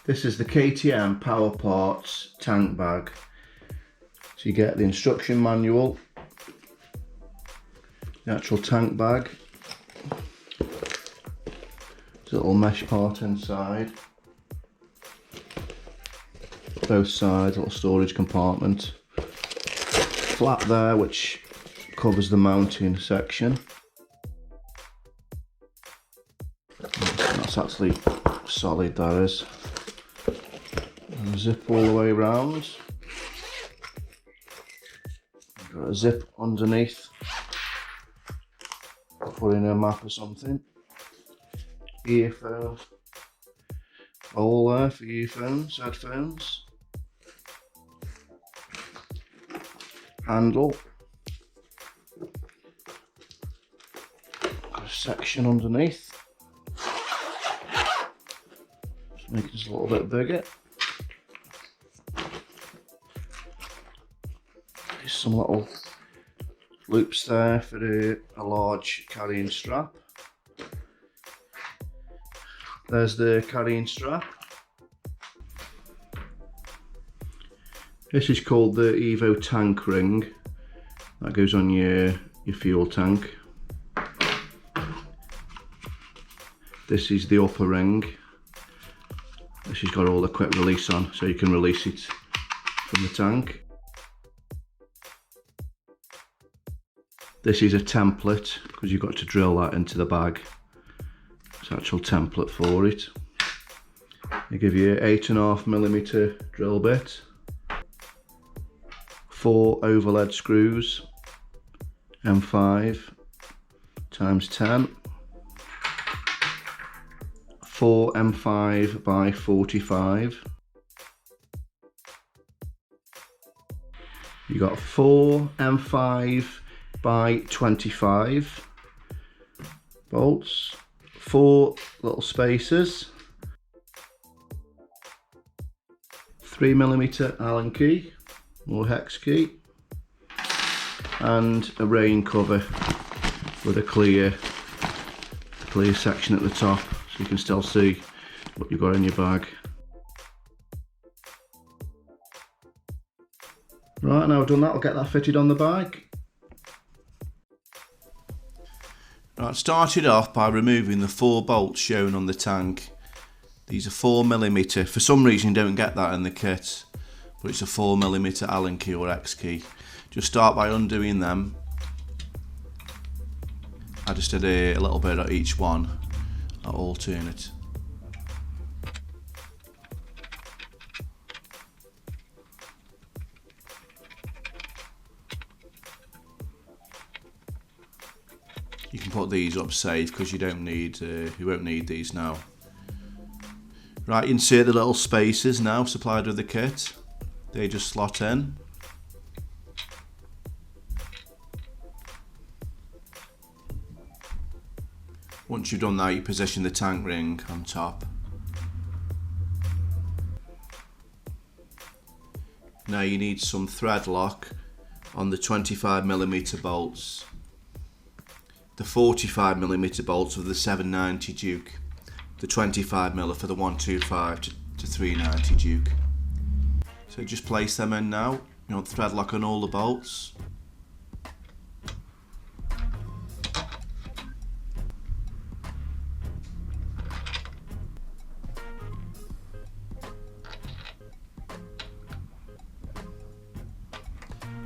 This is the KTM Powerparts Tank bag. So you get the instruction manual, the actual tank bag, there's a little mesh part inside, both sides, a little storage compartment, flap there which covers the mounting section. That's actually solid, that is. And zip all the way around. Got a zip underneath for in a map or something. Earphone hole there for earphones, headphones. Handle. Got a section underneath. Just make this a little bit bigger. There's some little loops there for a large carrying strap. There's the carrying strap. This is called the Evo tank ring. That goes on your fuel tank. This is the upper ring. This has got all the quick release on, so you can release it from the tank. This is a template, because you've got to drill that into the bag. It's an actual template for it. They give you 8.5mm drill bit, 4 overlead screws, M5 times 10, 4 M5 by 45. You got 4 M5 by 25 bolts, 4 little spacers, 3mm Allen key or hex key, and a rain cover with a clear section at the top so you can still see what you've got in your bag. Right, now I've done that, I'll get that fitted on the bike. Right, started off by removing the 4 bolts shown on the tank. These are 4mm. For some reason you don't get that in the kit, but it's a 4mm Allen key or X key. Just start by undoing them. I just did a little bit at each one, at alternate. You can put these up safe because you won't need these now. Right, insert the little spacers now supplied with the kit. They just slot in. Once you've done that, you position the tank ring on top. Now you need some thread lock on the 25mm bolts. The 45mm bolts of the 790 Duke, the 25mm for the 125 to 390 Duke. So just place them in now. You want thread lock on all the bolts.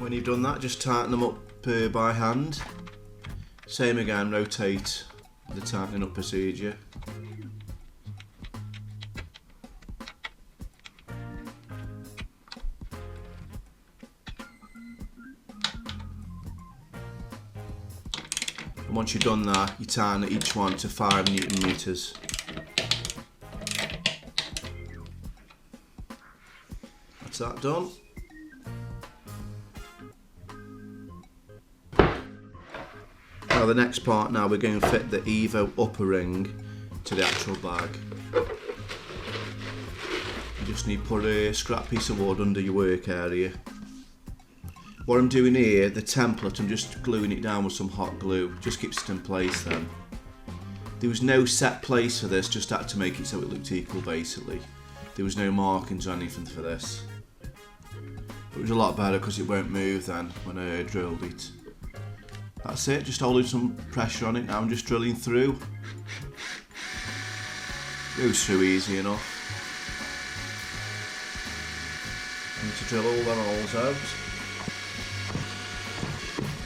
When you've done that, just tighten them up by hand. Same again, rotate the tightening up procedure. And once you've done that, you tighten each one to 5 Newton meters. That's that done. Now the next part, now we're going to fit the Evo upper ring to the actual bag. You just need to put a scrap piece of wood under your work area. What I'm doing here, the template, I'm just gluing it down with some hot glue, just keeps it in place then. There was no set place for this, just had to make it so it looked equal basically. there was no markings or anything for this. It was a lot better because it won't move then when I drilled it. That's it, just holding some pressure on it now. I'm just drilling through. Goes through easy enough. I need to drill all them holes out.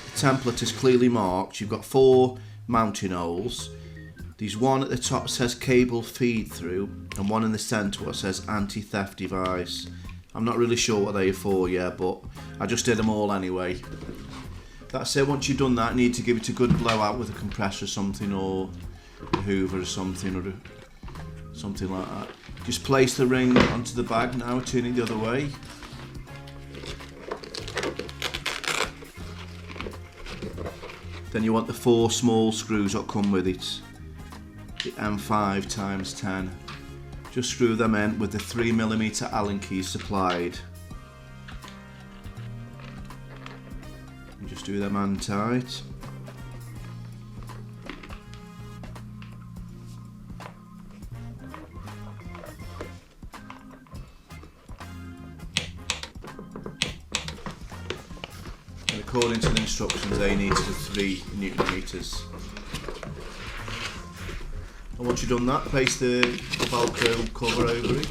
The template is clearly marked. You've got 4 mounting holes. There's one at the top says cable feed through, and one in the centre what says anti-theft device. I'm not really sure what they're for yet, but I just did them all anyway. That's it. Once you've done that, you need to give it a good blowout with a compressor or something, or a hoover or something, or something like that. Just place the ring onto the bag now, turn it the other way. Then you want the 4 small screws that come with it, the M5x10. Just screw them in with the 3mm Allen keys supplied. And just do them hand tight. And according to the instructions, they need to 3 Newton meters. And once you've done that, place the Velcro cover over it,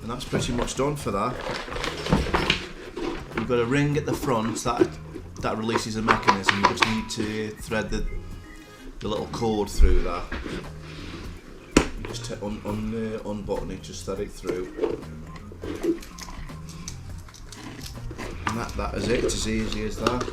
and that's pretty much done for that. You've got a ring at the front that releases a mechanism. You just need to thread the little cord through that. You just unbutton it, just thread it through, and that is it. It's as easy as that.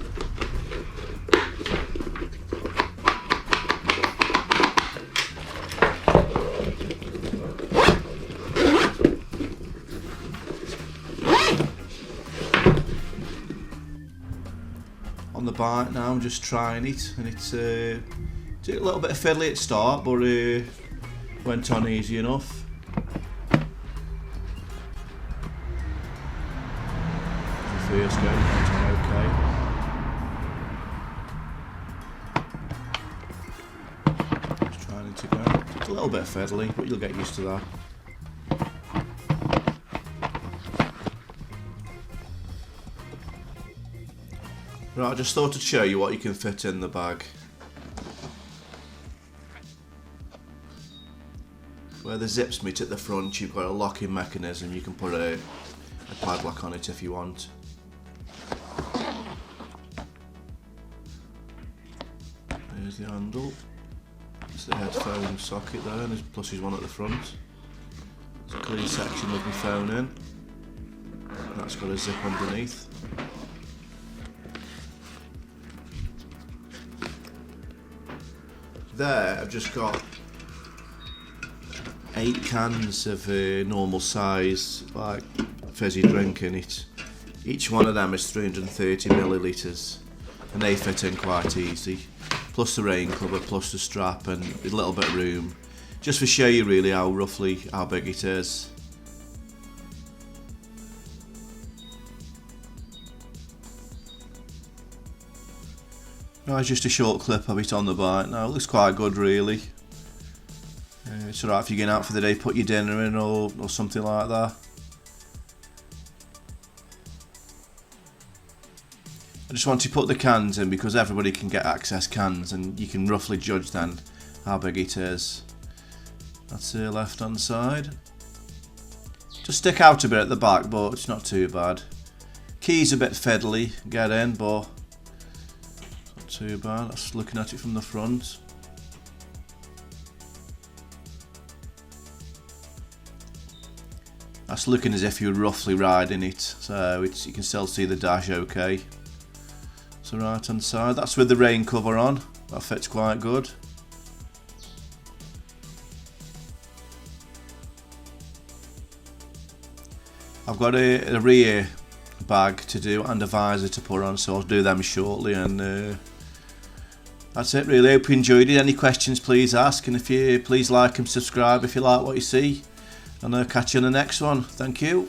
On the bike now, I'm just trying it, and it's a little bit of fiddly at start, but went on easy enough. The first go went on okay. Just trying it to go. It's a little bit fiddly, but you'll get used to that. Right, I just thought I'd show you what you can fit in the bag. Where the zips meet at the front, you've got a locking mechanism. You can put a padlock on it if you want. There's the handle. It's the headphone socket there, and plus there's one at the front. It's a clean section with my phone in. And that's got a zip underneath. There, I've just got 8 cans of normal size, like fizzy drink in it. Each one of them is 330 millilitres, and they fit in quite easy. Plus the rain cover, plus the strap, and a little bit of room. Just to show you really how big it is. Right, just a short clip of it on the bike now. It looks quite good really. It's alright if you're going out for the day, put your dinner in or something like that. I just want to put the cans in because everybody can get access cans, and you can roughly judge then how big it is. That's the left hand side. Just stick out a bit at the back, but it's not too bad. Key's a bit fiddly, get in, but not too bad. That's looking at it from the front. That's looking as if you're roughly riding it, so you can still see the dash okay. So right hand side, that's with the rain cover on, that fits quite good. I've got a rear bag to do and a visor to put on, so I'll do them shortly, and that's it really. Hope you enjoyed it. Any questions please ask, and if you please like and subscribe if you like what you see, and I'll catch you in the next one. Thank you.